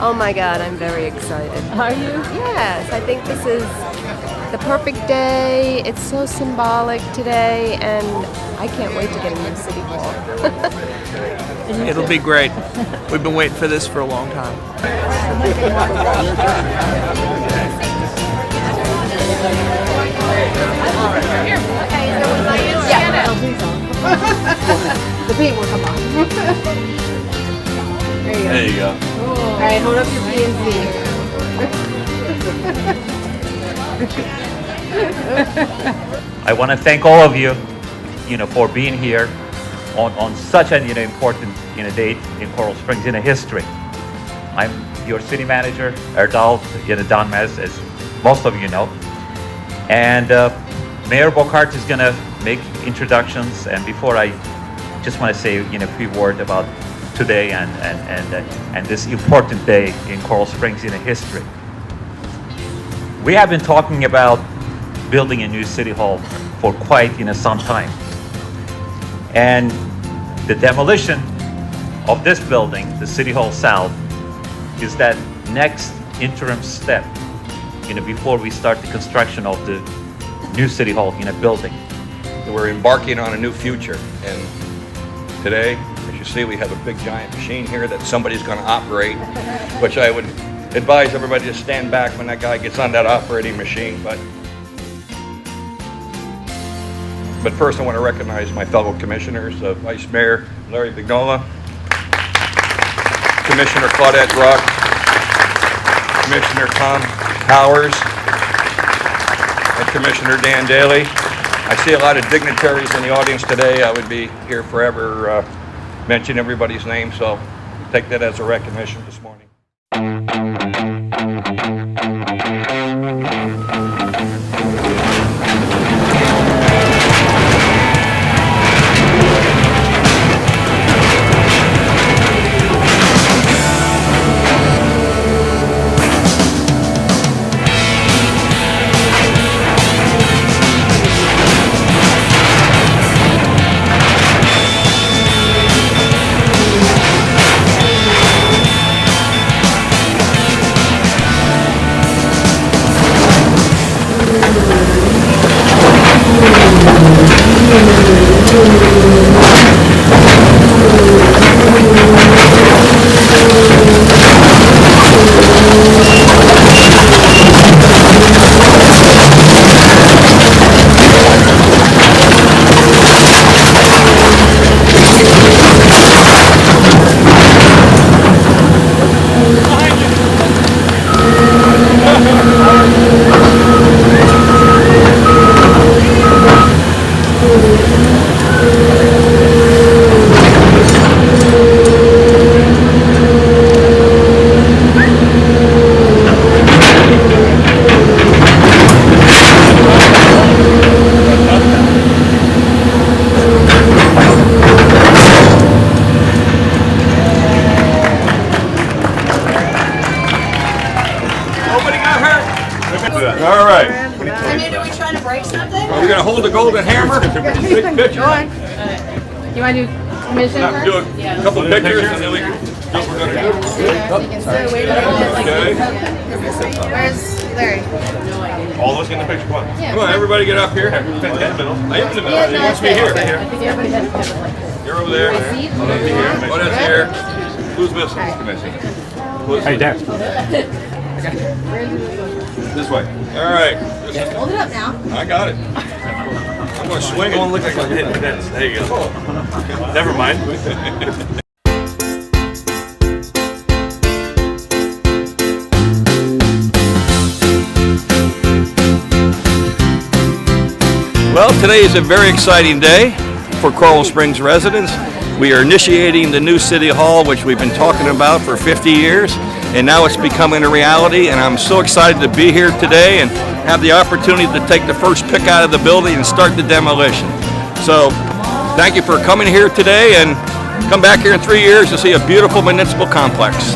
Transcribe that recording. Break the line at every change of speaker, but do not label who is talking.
Oh my God, I'm very excited.
Are you?
Yes, I think this is the perfect day. It's so symbolic today, and I can't wait to get a new city hall.
It'll be great. We've been waiting for this for a long time.
The paint will come off.
There you go.
All right, hold up your PNC.
I want to thank all of you, for being here on such an important date in Coral Springs in history. I'm your city manager, Erdal Donmez, as most of you know, and Mayor Boccard is going to make introductions. And before I just want to say a few words about today and this important day in Coral Springs in history. We have been talking about building a new city hall for quite some time, and the demolition of this building, the City Hall South, is that next interim step before we start the construction of the new City Hall building.
We're embarking on a new future, and today, as you see, we have a big giant machine here that somebody's going to operate, which I would advise everybody to stand back when that guy gets on that operating machine. But first I want to recognize my fellow commissioners, Vice Mayor Larry Vignola, Commissioner Claudette Ruck, Commissioner Tom Powers, and Commissioner Dan Daly. I see a lot of dignitaries in the audience today. I would be here forever mentioning everybody's name, so take that as a recognition this morning.
All right.
I mean, are we trying to break something?
Are we going to hold the golden hammer? Big picture.
Go on. You want to do commission first?
Do a couple of pictures and then we can do what we're going to do. Okay.
Where's Larry?
All of us get in the picture. Come on.
Come on, everybody get up here.
In the middle.
I am in the middle. He wants me here. You're over there. Oh, that's here. Who's missing?
Hey, Dad.
This way. All right.
Hold it up now.
I got it. I'm going to swing it.
Don't look like I'm hitting the fence. There you go. Never mind.
Well, today is a very exciting day for Coral Springs residents. We are initiating the new City Hall, which we've been talking about for 50 years, and now it's becoming a reality, and I'm so excited to be here today and have the opportunity to take the first pick out of the building and start the demolition. So, thank you for coming here today, and come back here in 3 years to see a beautiful municipal complex.